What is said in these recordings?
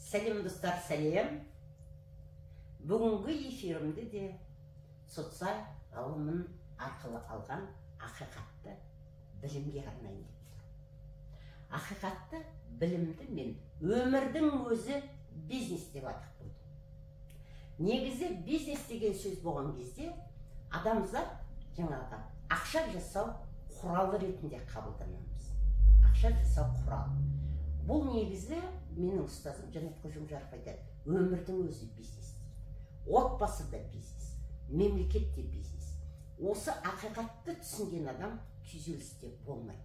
Сәлем достар, сәлем. Бүгінгі эфирімді де социал ғылымын арқылы алған ақиқатты білімге арнайын деп тұрмын. Ақиқатты білімді мен өмірдің өзі бизнес деп атап қойдым. Негізі бизнес деген сөз болған кезде адамзат жаңағы ақша жасау құралы ретінде қабылданамыз. Ақша жасау құралы. Бұл негізі менің ұстазым Жанат Қожамжаров айтады, өмірдің өзі бизнес. Отбасы да бизнес, мемлекет те бизнес. Осы ақиқатты түсінген адам күйзелісте болмайды.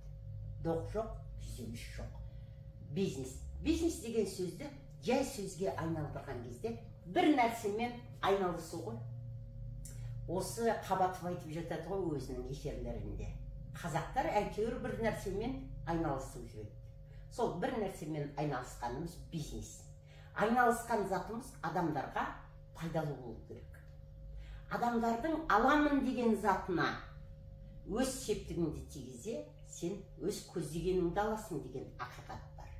Доқ жоқ, күйзеліс жоқ. Бизнес. Бизнес деген сөзді жай сөзге айналдырған кезде бір нәрсемен айналысу ғой. Осы Қабатов айтып жатады ғой өзінің эфирлерінде. Қазақтар әйтеуір бір нәрсемен айналысып жүреді. Сол бір нәрсемен айналысқанымыз бизнес. Айналысқан затымыз адамдарға пайдалы болу керек. Адамдардың аламын деген затына өз септігіңді тигізе, сен өз көздегеніңді аласың деген ақиқат бар.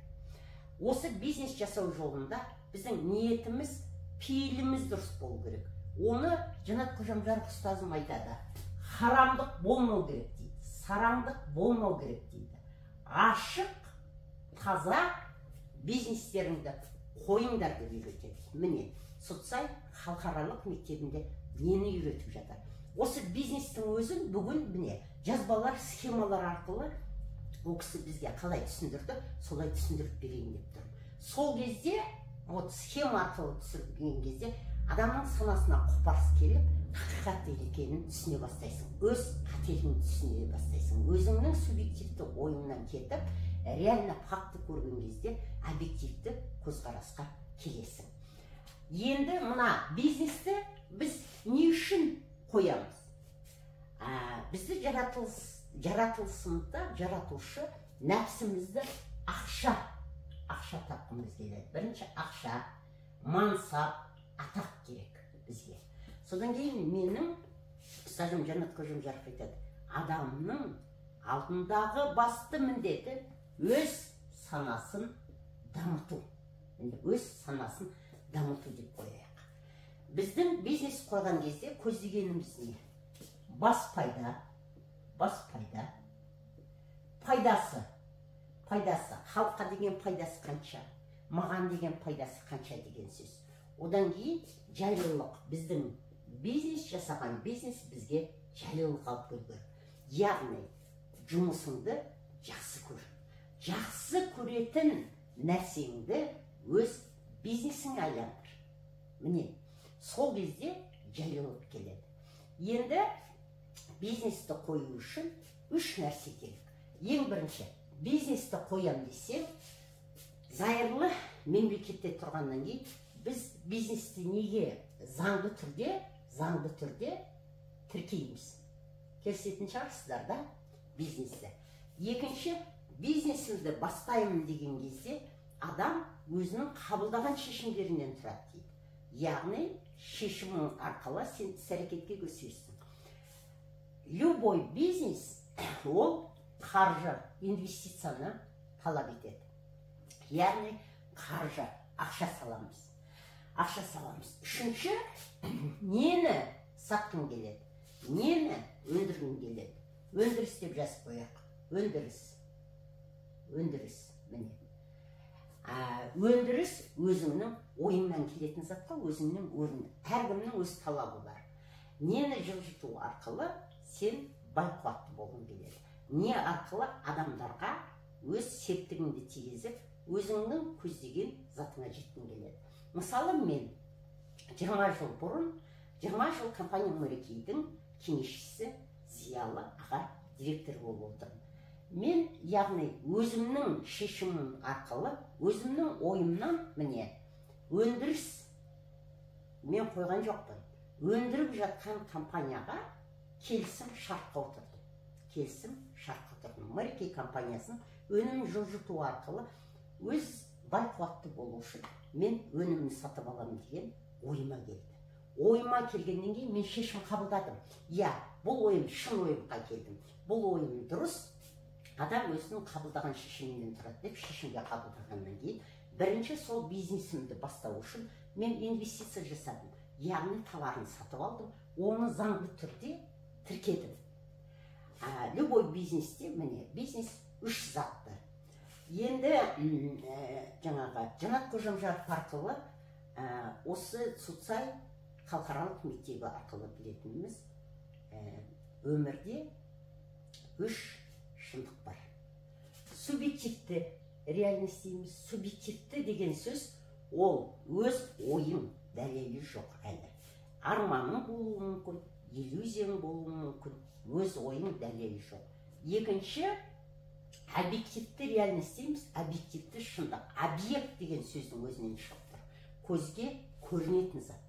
Осы бизнес жасау жолында біздің ниетіміз, пейіліміз дұрыс болу керек. Оны Жанат Қожамжаров ұстазым айтады. Харамдық болмау керек дейді, сараңдық болмау керек дейді. Ашық, таза бизнестеріңді қойыңдар деп үйретеді. Міне, социал халықаралық мектебінде нені үйретіп жатыр. Осы бизнестің өзін бүгін міне жазбалар, схемалар арқылы ол кісі бізге қалай түсіндірді, солай түсіндіріп берейін деп тұр. Сол кезде, схема арқылы түсірген кезде адамның санасына қопарыс келіп, ақиқат екенін түсіне бастайсың. Өз қателігін түсіне бастайсың. Өзіңнің субъективті ойыңнан кетіп, реально факты көрген кезде объективті көзқарасқа келесің. Енді мына бизнесті біз не үшін қоямыз? Бізді жаратылысында жаратушы нәпсімізді ақша тапқымыз келеді. Бірінші ақша, мансап, атақ керек бізге. Содан кейін менің ұстазым Жанат Қожамжаров айтады, адамның алдындағы басты міндеті өз санасын дамыту. Өз санасын дамыту деп қояйық. Біздің бизнес қойған кезде көздегеніміз не? Бас пайда, пайдасы, халыққа деген пайдасы қанша, маған деген пайдасы қанша деген сөз. Одан кейін жайлылық. Біздің бизнес жасаған бизнес бізге жайлылық алып келген. Яғни жұмысыңды жақсы көр. Жақсы көретін нәрсеңді өз бизнесіңе айландыр. Міне, сол кезде жайлылық келеді. Енді бизнесті қою үшін үш нәрсе керек. Ең бірінші, бизнесті қоям десем, зайырлы мемлекетте тұрғаннан кейін біз бизнесті неге заңды түрде тіркейміз. Келісетін шығарсыздар да бизнесті. Екінші, бизнесімді бастаймын деген кезде адам өзінің қабылдаған шешімдерінен тұрады дейді. Яғни шешімің арқылы сен іс-әрекетке көшесің. Любой бизнес ол қаржы, инвестицияны талап етеді. Яғни қаржы, ақша саламыз. Үшінші, нені сатқың келеді, нені өндіргің келеді. Өндіріс деп жазып қояйық. Өндіріс, міне. Өндіріс өзіңнің ойыңнан келетін затқа өзіңнің орны. Әркімнің өз талабы бар. Нені жылжыту арқылы сен бай қуатты болғың келеді. Не арқылы адамдарға өз септігіңді тигізіп, өзіңнің көздеген затыңа жеткің келеді. Мысалы, мен 20 жыл бұрын, 20 жыл компания Мөрекейдің кеңесшісі, зиялы аға директор болып отырмын. Мен, яғни, өзімнің шешімім арқылы, өзімнің ойымнан, міне, өндіріс мен қойған жоқпын. Өндіріп жатқан компанияға келісім шартқа отырдым. Мөрекей компаниясының өнімін жылжыту арқылы өз бай қуатты болу үшін мен өнімін сатып аламын деген ойыма келді. Ойыма келгеннен кейін мен шешім қабылдадым. Бұл ойым шын ойымға келдім. Бұл ойым дұрыс. адам өзінің қабылдаған шешімінен тұрады деп шешімге қабылдағаннан кейін бірінші сол бизнесімді бастау үшін мен инвестиция жасадым, яғни товарын сатып алдым, оны заңды түрде тіркедім. Любой бизнесте міне бизнес үш затты. Енді жаңағы Жанат Қожамжаров арқылы осы Суцай халықаралық мектебі арқылы білетініміз өмірде үш шындық бар. Субъективті реальность дейміз. Субъективті деген сөз ол өз ойың, дәлелі жоқ әлі. Арманың болуы мүмкін, иллюзияң болуы мүмкін, өз ойың, дәлелі жоқ. Екінші, объективті реальность дейміз. Объективті шындық. Объект деген сөздің өзінен шығып тұр. Көзге көрінетін зат.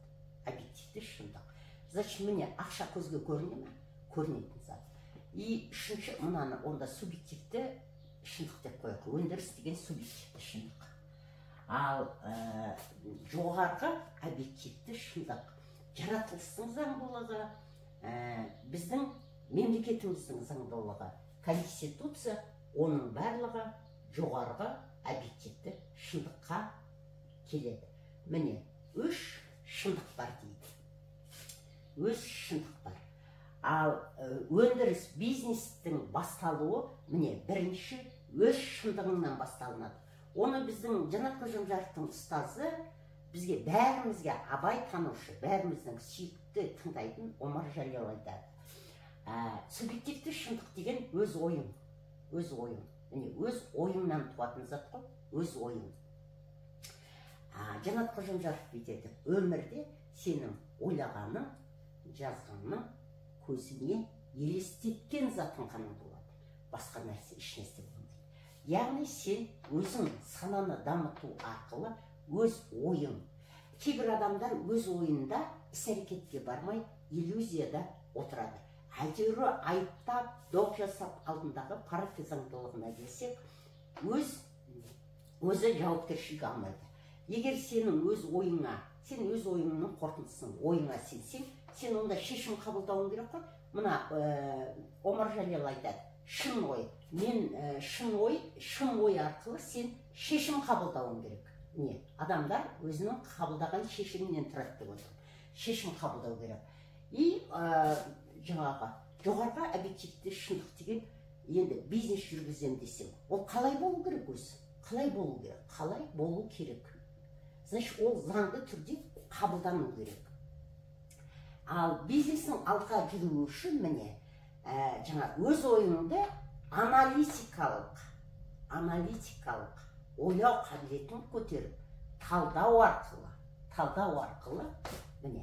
Объективті шындық. Значит, міне ақша көзге көріне ме? Көрінетін зат. И үшінші, мынаны онда субъективті шындық деп қояйық. Өндіріс деген субъективті шындық. Ал жоғарғы объективті шындық. Жаратылыстың заңдылығы, біздің мемлекетіміздің заңдылығы, конституция, оның барлығы жоғарғы объективті шындыққа келеді. Міне, үш шындық бар дейді. Өз шындық бар. Ал өндіріс бизнестің басталуы, міне, бірінші өз шындығынан басталынады. Оны біздің Жанат Қожамжаровтың ұстазы бізге, бәрімізге абай танушы, бәріміздің сүйікті тыңдайтын Омар Жалел айтады. Субъективті шындық деген өз ойың. Өз ойың. Міне, өз ойыңнан туатын зат қой, өз ойың. Жанат Қожамжаров айтады, өмірде сенің ойлағаның, жазғаның көзіңе елестеткен затың ғана болады. Басқа нәрсе еш нәрсе болмайды. Яғни сен өзің сананы дамыту арқылы өз ойың. Кейбір адамдар өз ойында іс-әрекетке бармай, иллюзияда отырады. Әйтеуір айыптап, доқ жасап алдындағы партия заңдылығына келсек, өзі жауапкершілік алмайды. Егер сенің өз ойыңа, сен өз ойыңның қорытындысын, ойыңа сенсең, сен онда шешім қабылдауың керек қой. Мына Омар Жалел айтады, шын ой. Мен шын ой арқылы сен шешім қабылдауың керек. Не? Адамдар өзінің қабылдаған шешімінен тұрады деп отыр. Шешім қабылдау керек. И жаңағы жоғарғы объективті шындық деген, енді бизнес жүргізем десем, ол қалай болу керек өзі? Қалай болу керек? Қалай болу керек? Значит, ол заңды түрде қабылдану керек. Ал бизнестің алға жүруі үшін міне, жаңа өз ойыңды аналитикалық ойлау қабілетін көтеріп, талдау арқылы, міне,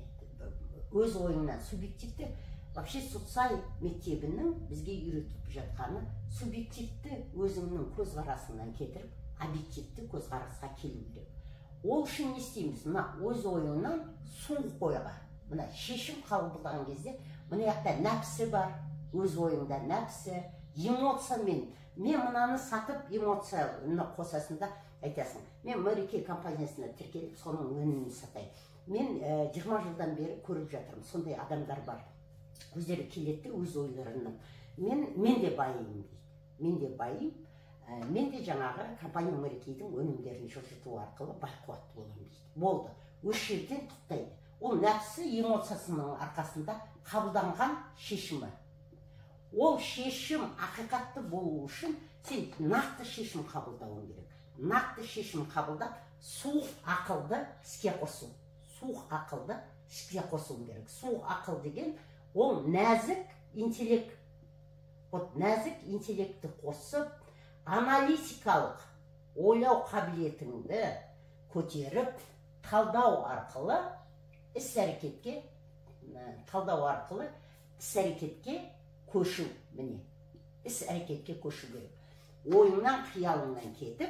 өз ойыңнан субъективті, вообще Суцай мектебінің бізге үйретіп жатқаны субъективті өзіңнің көзқарасыңнан кетіріп, объективті көзқарасқа келу керек. Ол үшін не істейміз? Мына өз ойыңнан суық ойға, мына шешім қабылдаған кезде, мына жақта нәпсі бар, өз ойыңда нәпсі, эмоциямен, мен мынаны сатып, эмоцияны қосасында айтасың. Мен Мэрике компаниясына тіркеліп, соның өнімін сатайын. Мен 20 жылдан бері көріп жатырмын, сондай адамдар бар. Өздері келетті өз ойларынан. Мен де байым дейді. Мен де жаңағы компания Мэрикейдің өнімдерін жылжыту арқылы байқуатты боламын дейді. Болды. Өз жерден тоқтайды. Ол нәпсі эмоциясының арқасында қабылданған шешімі. Ол шешім ақиқатты болу үшін сен нақты шешім қабылдауың керек. Нақты шешім қабылдап, суық ақылды іске қосу. Суық ақылды іске қосуың керек. Суық ақыл деген ол нәзік интеллект. Вот нәзік интеллектті қосып, аналитикалық ойлау қабілетіңді көтеріп, талдау арқылы іс-әрекетке көшу, міне, іс-әрекетке көшу керек. Ойыңнан, қиялыңнан кетіп,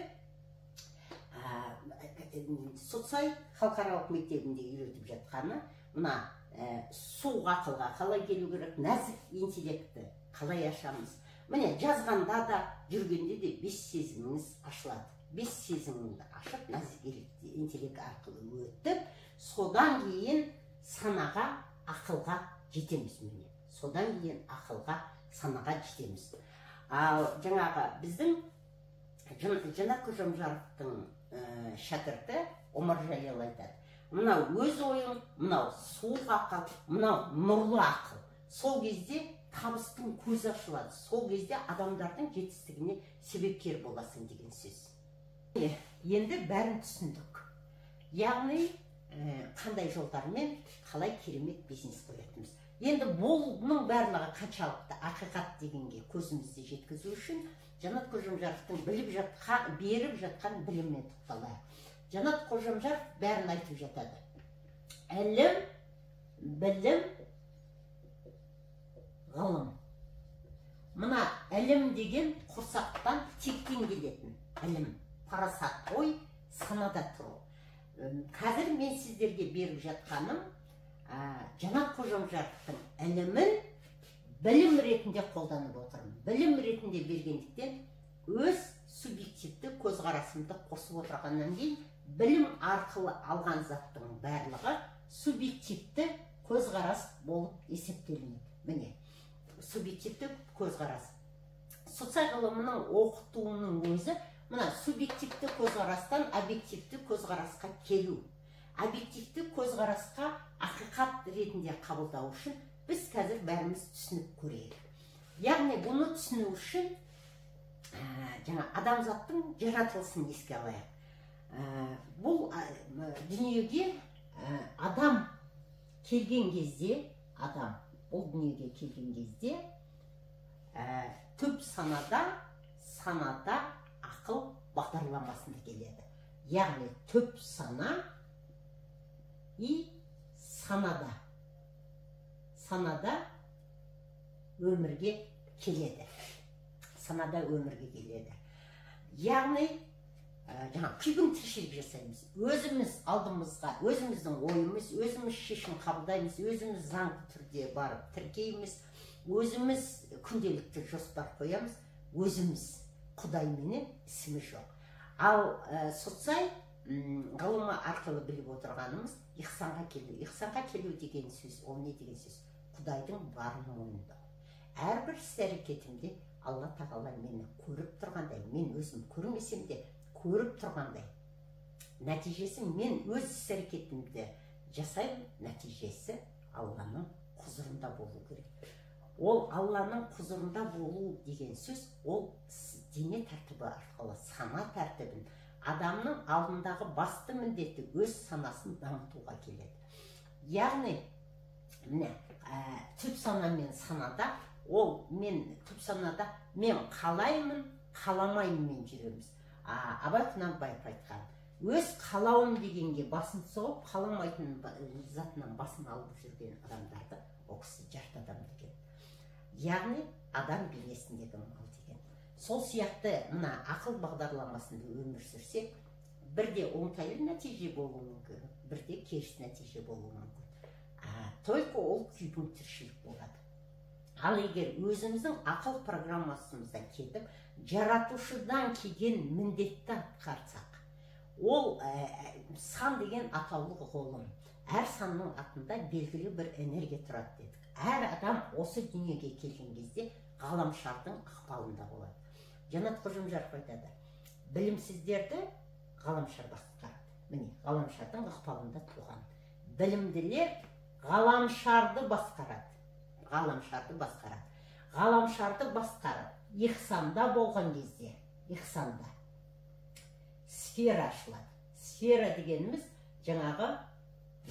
Суцай халықаралық мектебінде үйретіп жатқаны, мына суық ақылға қалай келу керек, нәзік интеллектті қалай ашамыз. Міне, жазғанда да, жүргенде де 5 сезіміңіз ашылады. 5 сезіміңді ашып, нәзік интеллект арқылы өтіп, содан кейін санаға, ақылға жетеміз. Міне, содан кейін ақылға, санаға жетеміз. Ал жаңағы біздің Жанат Қожамжаровтың шәкірті Омар Жәлел айтады. Мынау өз ойың, мынау суық ақыл, мынау нұрлы ақыл. Сол кезде табыстың көзі ашылады. Сол кезде адамдардың жетістігіне себепкер боласың деген сөз. Енді бәрін түсіндік. Яғни қандай жолдармен қалай керемет бизнес қоятынымыз. Енді бұның барлығы қаншалықты ақиқат дегенге көзімізді жеткізу үшін Жанат Қожамжаровтың беріп жатқан біліммен тоқталайық. Жанат Қожамжаров бәрін айтып жатады. Әлім, білім, ғылым. Мына әлім деген құрсақтан тектен келетін. Әлім, парасат, ой, санада тұру. Қазір мен сіздерге беріп жатқаным Жанат Қожамжаровтың әлімін білім ретінде қолданып отырмын. Білім ретінде бергендіктен өз субъективті көзқарасымды қосып отырғаннан кейін білім арқылы алған заттың барлығы субъективті көзқарас болып есептелінеді. Міне, субъективті көзқарас. Социал ғылымының оқытуының өзі мына субъективті көзқарастан объективті көзқарасқа келу. Объективті көзқарасқа ақиқат ретінде қабылдау үшін біз қазір бәріміз түсініп көрейік. Яғни бұны түсіну үшін жаңа адамзаттың жаратылысын еске алайық. Бұл дүниеге адам келген кезде, бұл дүниеге келген кезде түп санада ақыл бағдарламасында келеді. Яғни түп сана и санада өмірге келеді. Яғни күйбің тіршілік жасаймыз. Өзіміз алдымызға, өзіміздің ойымыз, өзіміз шешім қабылдаймыз, өзіміз заңды түрде барып тіркейміз, өзіміз күнделікті жоспар қоямыз, өзіміз Құдайменен ісіміз жоқ. Ал социал ғылымы арқылы біліп отырғанымыз ихсанға келу. Ихсанға келу деген сөз, ол не деген сөз? Құдайдың барын мойындау. Әрбір іс-әрекетімде Алла тағала мені көріп тұрғандай, мен өзім көрмесем де көріп тұрғандай. Нәтижесі мен өз іс-әрекетімді жасаймын, нәтижесі Алланың құзырында болу керек. Ол Алланың құзырында болу деген сөз, ол дене тәртібі арқылы сана тәртібін, адамның алдындағы басты міндеті өз санасын дамытуға келеді. Яғни, түп сана мен санада, түп санада мен қалаймын, қаламаймын жүреміз. Абай Құнанбаев айтқан, өз қалауым дегенге басын соғып, қаламайтын затынан басын алып жүрген адамдарды ол кісі жарты адам деген. Яғни, адам бейнесіндегі мал деген. Сол сияқты мына ақыл бағдарламасында өмір сүрсек, бірде оңтайлы нәтиже болуы мүмкін, бірде керіс нәтиже болуы мүмкін. Только ол күйбің тіршілік болады. Ал егер өзіміздің ақыл программасымыздан кетіп, жаратушыдан келген міндетті атқарсақ, ол сан деген атаулы ғылым. Әр санның атында белгілі бір энергия тұрады дедік. Әр адам осы дүниеге келген кезде ғаламшардың ықпалында болады. Жанат Қожамжаров айтады, білімсіздерді ғаламшар басқарады. Міне, ғаламшардың ықпалында туған. Білімділер ғаламшарды басқарады. Ғаламшарды басқарып, ихсанда болған кезде, сфера ашылады. Сфера дегеніміз жаңағы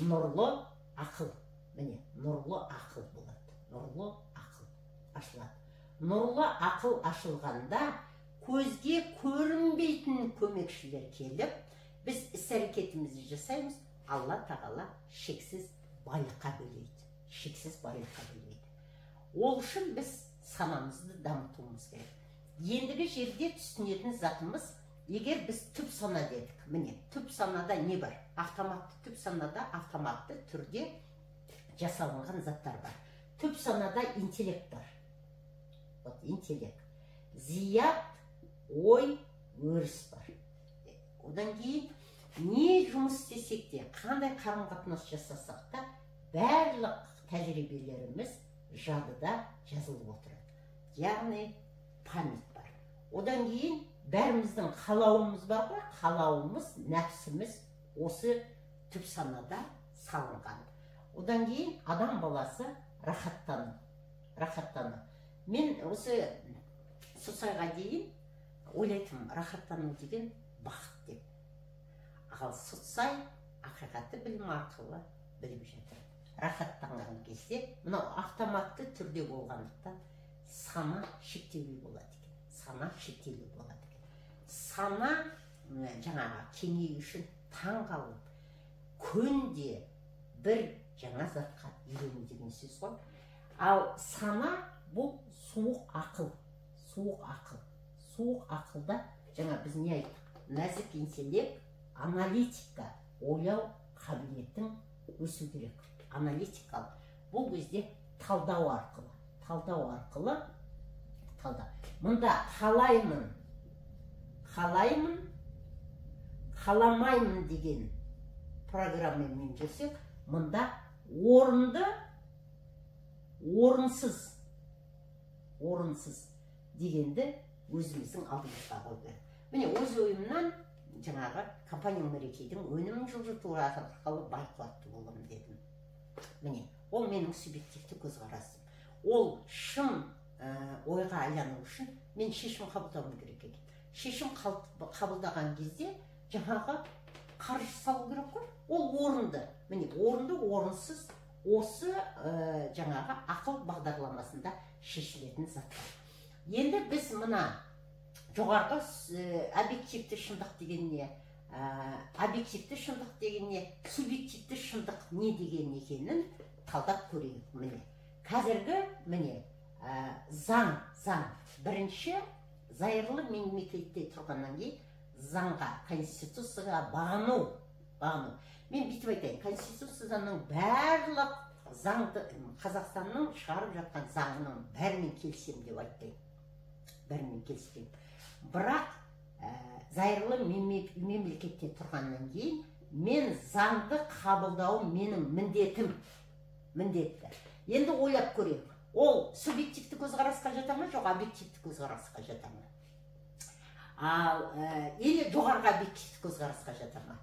нұрлы ақыл. Міне, нұрлы ақыл болады. Нұрлы ақыл ашылады. Нұрлы ақыл ашылғанда көзге көрінбейтін көмекшілер келіп, біз іс-әрекетімізді жасаймыз, Алла тағала шексіз байлыққа бөлейді. Ол үшін біз санамызды дамытуымыз керек. Ендігі жерде түсінетін затымыз, егер біз түп сана дедік, міне, түп санада не бар? Түп санада автоматты түрде жасалынған заттар бар. Түп санада интеллект бар. Интеллект. Зият, ой, өріс бар. Одан кейін не жұмыс істесек те, қандай қарым-қатынас жасасақ та, барлық тәжірибелеріміз жадыда жазылып отырады. Яғни, память бар. Одан кейін бәріміздің қалауымыз бар ғой, қалауымыз, нәпсіміз осы түп санада салынған. Одан кейін адам баласы рахаттану. Мен осы Сұсайға дейін ойлайтым, рахаттану деген бақыт деп. Ал Сұсай ақиқатты білім арқылы біліп жатыр. Рахаттанған кезде, мынау автоматты түрде болғандықтан сана шектеулі болады екен. Сана шектеулі болады екен. Сана жаңағы кеңею үшін таң қалып, күнде бір жаңа затқа үйрену деген сөз ғой. Ал сана бұл суық ақыл. Суық ақылда жаңа біз не айттық? Нәзік интеллект, аналитика, ойлау қабілетін өсу керек. Аналитикалық. Бұл кезде талдау арқылы. Мұнда қаламаймын деген программамен жүрсек, мұнда орынды, орынсыз дегенді өзіміздің алдымызға қою керек. Міне, өз ойымнан жаңағы компания Мерекейдің өнімін жылжыту арқылы байқуатты боламын дедім. Міне, ол менің субъективті көзқарасым. Ол шын ойға айлану үшін мен шешім қабылдауым керек екен. Шешім қабылдаған кезде жаңағы қаржы салу керек қой. Ол орынды. Міне, орынды, орынсыз осы жаңағы ақыл бағдарламасында шешілетін заттар. Енді біз мына жоғарғы объективті шындық деген не, объективті шындық деген не, субъективті шындық не деген екенін талдап көрейік. Міне, қазіргі міне заң. Бірінші зайырлы мемлекетте тұрғаннан кейін заңға, конституцияға бағыну. Мен бүйтіп айтайын, конституцияның барлық заңды, Қазақстанның шығарып жатқан заңының бәрімен келісемін деп айтпаймын. Бірақ зайырлы мемлекетте тұрғаннан кейін мен заңды қабылдауым менің міндетті. Енді ойлап көрейік. Ол субъективті көзқарасқа жата ма, жоқ объективті көзқарасқа жата ма? Или жоғарғы объективті көзқарасқа жата ма?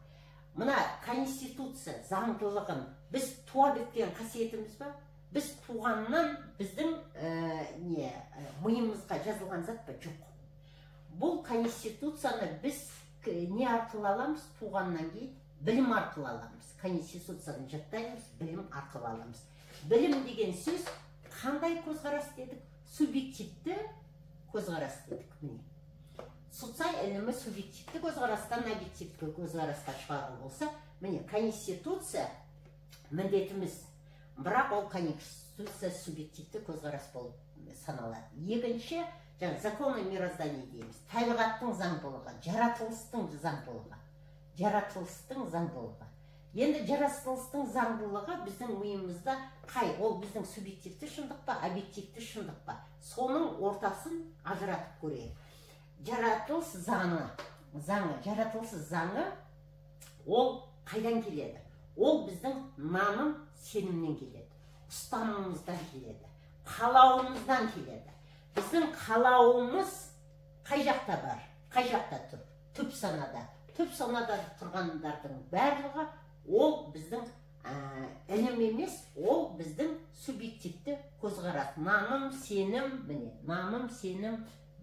Мына конституция заңдылығын біз туа біткен қасиетіміз ба? Біз туғаннан біздің миымызға жазылған зат па? Жоқ. Бұл конституцияны біз не арқылы аламыз? Туғаннан кейін білім арқылы аламыз. Конституцияны жаттаймыз, білім арқылы аламыз. Білім деген сөз қандай көзқарас дедік? Субъективті көзқарас дедік. Міне. Сұсай ілімі субъективті көзқарастан объективті көзқарасқа шығару болса, міне, конституция міндетіміз. Бірақ ол конституция субъективті көзқарас болып саналады. Екінші, законы мироздания дейміз. Табиғаттың заңдылығы, жаратылыстың заңдылығы. Енді жаратылыстың заңдылығы біздің миымызда ол біздің субъективті шындық па, объективті шындық па? Соның ортасын ажыратып көрейік. Жаратылыс заңы ол қайдан келеді? Ол біздің наным сенімнен келеді, ұстанымымыздан келеді, қалауымыздан келеді. Біздің қалауымыз қай жақта бар? Қай жақта тұр? Түп санада. Түп санада тұрғандардың барлығы ол біздің ілім емес, ол біздің субъективті көзқарас. Наным, сенім,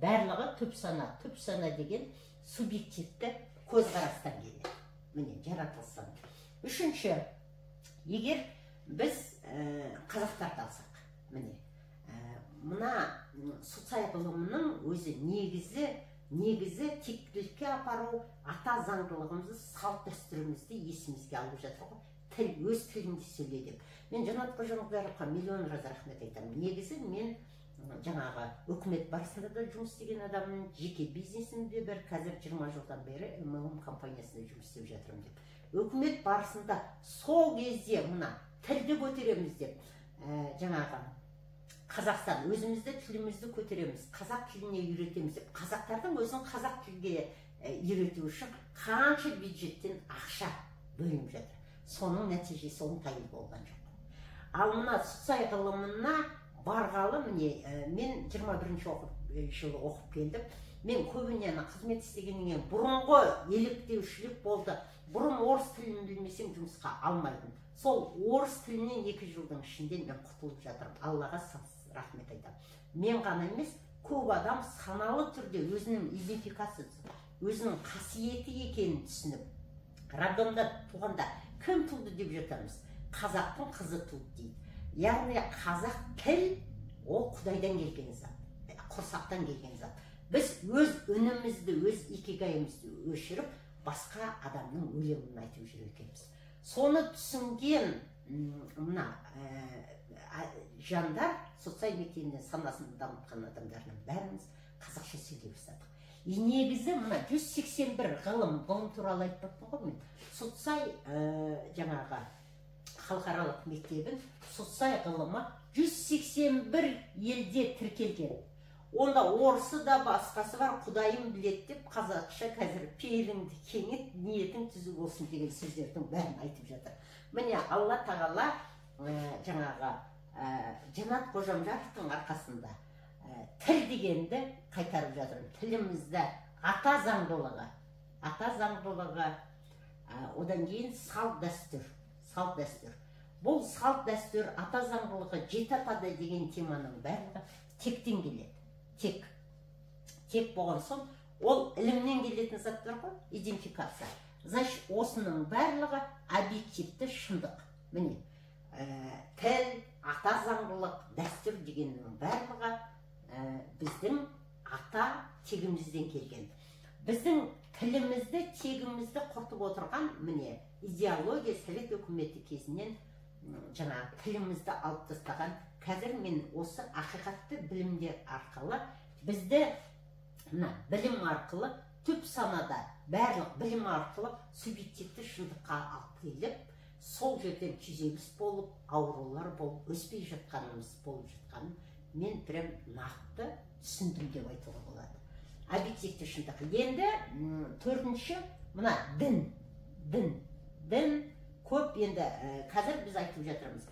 барлығы түп сана. Түп сана деген субъективті көзқарастан келеді. Міне, жаратылыстан. Үшінші, егер біз қазақтарды алсақ, міне, мына Сұсай ғылымының өзі негізі тектілікке апару, ата заңдылығымызды, салт дәстүрімізді есімізге алып жатыр ғой. Өз тілінде сөйледік. Мен Жанат Қожанов-Даровқа миллион раз рахмет айтамын. Негізі мен жаңағы үкімет барысында да жұмыс істеген адамның, жеке бизнесімде бір қазір 20 жылдан бері ММ компаниясында жұмыс істеп жатырмын деп. Үкімет барысында сол кезде мына тілді көтереміз деп, жаңағы Қазақстан өзімізді тілімізді көтереміз, қазақ тіліне үйретеміз деп, қазақтардың өзін қазақ тілге үйрету үшін қанша бюджеттен ақша бөлініп жатыр. Соның нәтижесі оңтайлы болған жоқ. Ал мына Сұсай ғылымына барғалы, міне, мен 21 жыл оқып келдім. Мен көбінен қызмет істегеннен бұрынғы еліктеушілік болды. Бұрын орыс тілін білмесем жұмысқа алмайтын. Сол орыс тілінен 2 жылдың ішінде мен құтылып жатырмын. Аллаға рахмет айтамын. Мен ғана емес, көп адам саналы түрде өзінің идентификациясы, өзінің қасиеті екенін түсініп, роддомда туғанда кім туды деп жатамыз? Қазақтың қызы туды дейді. Яғни қазақ тіл ол Құдайдан келген зат, құрсақтан келген зат. Біз өз үнімізді, өз икигайымызды өшіріп, басқа адамның өлеңін айтып жүр екенбіз. Соны түсінген мына жандар, социал мектебінен санасын дамытқан адамдарының бәріміз қазақша сөйлей бастадық. Негізі мына 181 ғылым туралы айтпақпын ғой мен. Социал жаңағы халықаралық мектебін социал ғылымы 181 елде тіркелген. Онда орысы да басқасы бар, Құдайым білет деп қазақша қазір пейіліңді кеңет, ниетің түзу болсын деген сөздердің бәрін айтып жатыр. Міне Алла тағала жаңағы Жанат Қожамжаровтың арқасында тіл дегенді қайтарып жатыр. Тілімізді ата заңдылығы, одан кейін салт дәстүр. Бұл салт дәстүр, ата заңдылығы, жеті атада деген теманың барлығы тектен келеді. Тек болған соң, ол ілімнен келетін заттар ғой, идентификация. Значит, осының барлығы объективті шындық. Міне, тіл, ата заңдылық, дәстүр дегеннің барлығы біздің ата тегімізден келген. Біздің тілімізді, тегімізді құртып отырған, міне, идеология совет өкіметі кезінен жаңа тілімізді алып тастаған. Қазір мен осы ақиқатты білімдер арқылы, бізді білім арқылы, түп санада барлық білім арқылы субъективті шындыққа алып келіп, сол жерден күйзеліс болып, аурулар болып, өспей жатқанымыз болып жатқанын мен прям нақты түсіндім деп айтуға болады. Объективті шындық. Енді төртінші, мына дін көп. Енді қазір біз айтып жатырмыз,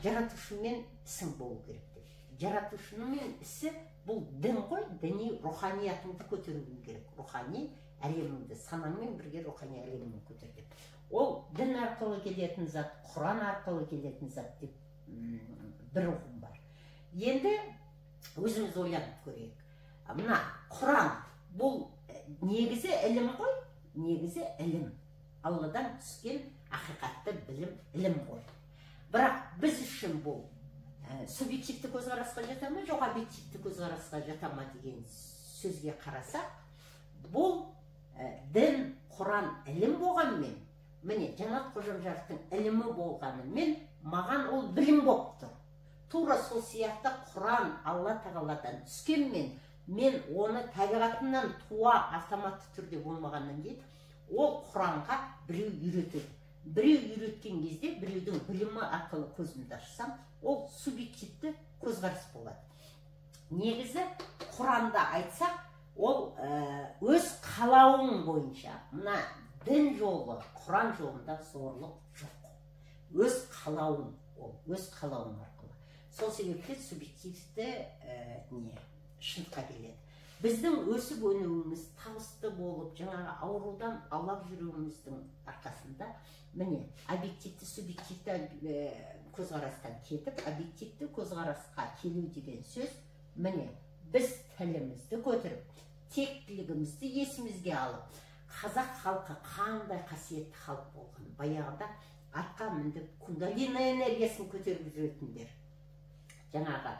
жаратушымен ісің болу керек деп. Жаратушымен ісі бұл дін ғой, діни руханиятыңды көтеруің керек. Рухани әлеміңді, санаңмен бірге рухани әлеміңді көтер деп. Ол дін арқылы келетін зат, Құран арқылы келетін зат деп бір ұғым бар. Енді өзіміз ойланып көрейік. Мына Құран бұл негізі ілім ғой, негізі ілім. Алладан түскен ақиқатты білім, ілім ғой. Бірақ біз үшін бұл субъективті көзқарасқа жата ма, жоқ объективті көзқарасқа жата ма деген сөзге қарасақ, бұл дін, Құран ілім болғанмен, міне Жанат Қожамжаровтың ілімі болғанымен, маған ол білім болып тұр. Тура сол сияқты Құран Алла тағаладан түскенмен, мен оны табиғатынан туа автоматты түрде болмағаннан кейін, ол Құранға біреу үйретеді. Біреу үйреткен кезде, біреудің білімі арқылы көзімді ашсам, ол субъективті көзқарас болады. Негізі Құранда айтсақ, ол өз қалауың бойынша, мына дін жолы, Құран жолында зорлық жоқ. Өз қалауың, ол өз қалауың арқылы. Сол себепте субъективті шындыққа келеді. Біздің өсіп өнуіміз табысты болып, жаңағы аурудан аулақ жүруіміздің арқасында, міне, объективті, субъективті көзқарастан кетіп, объективті көзқарасқа келу деген сөз, міне, біз тілімізді көтеріп, тектілігімізді есімізге алып, қазақ халқы қандай қасиетті халық болған, баяғыда атқа мініп, кундалини энергиясын көтеріп жүретіндер. Жаңағы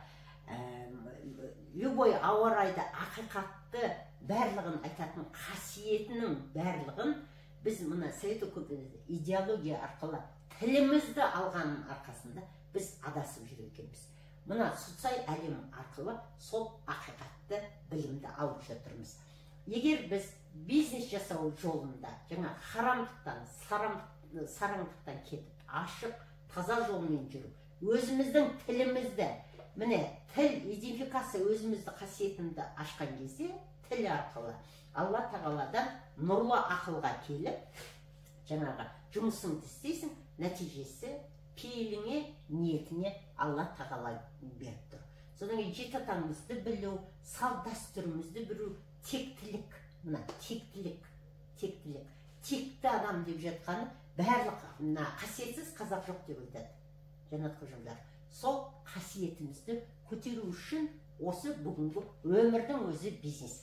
любой ауа райда ақиқатты барлығын айтатын қасиетінің барлығын біз мына совет өкіметі идеология арқылы тілімізді алғанның арқасында біз адасып жүр екенбіз. Мына социал әлем арқылы сол ақиқатты білімді алып жатырмыз. Егер біз бизнес жасау жолында жаңа харамдықтан, сараңдықтан кетіп, ашық, таза жолмен жүру, өзіміздің тілімізді, міне, тіл, идентификация өзімізді қасиетімді ашқан кезде, тіл арқылы Алла тағаладан нұрлы ақылға келіп, жаңағы жұмысыңды істейсің, нәтижесі пейіліңе, ниетіне Алла тағала беріп тұр. содан кейін жеті атаңымызды білу, салт дәстүрімізді білу, тектілік, мына тектілік. Текті адам деп жатқаны барлық мына қасиетсіз қазақ жоқ деп айтады Жанат Қожамжар. Сол қасиетімізді көтеру үшін осы бүгінгі өмірдің өзі бизнес.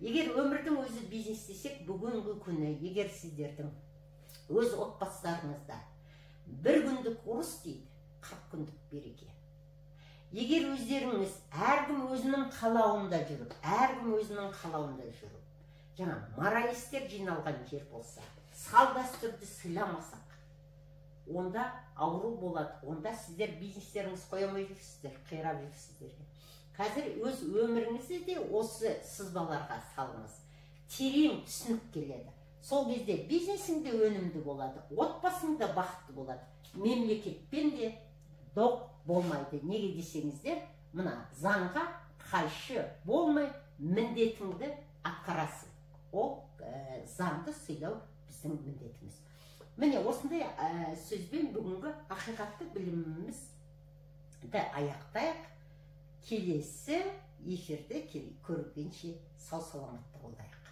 Егер өмірдің өзі бизнес десек, бүгінгі күні егер сіздердің өз отбасыларыңызда бір күндік ұрыс дейді, 40 күндік береке. Егер өздеріңіз әркім өзінің қалауында жүріп, жаңа моралистер жиналған жер болса, салт дәстүрді сыйламасақ, онда ауру болады, онда сіздер бизнестеріңіз қоя алмай жүрсіздер, қирап жүрсіздер. Қазір өз өміріңізді де осы сызбаларға салыңыз. Терең түсініп келеді. Сол кезде бизнесің де өнімді болады, отбасың да бақытты болады. Мемлекетпен де доқ болмайды. Неге десеңіздер, мына заңға қайшы болмай, міндетіңді атқарасың. Ол заңды сыйлау біздің міндетіміз. Міне осындай сөзбен бүгінгі ақиқатты білімімізді аяқтайық. Келесі эфирде көргенше сау саламатта болайық.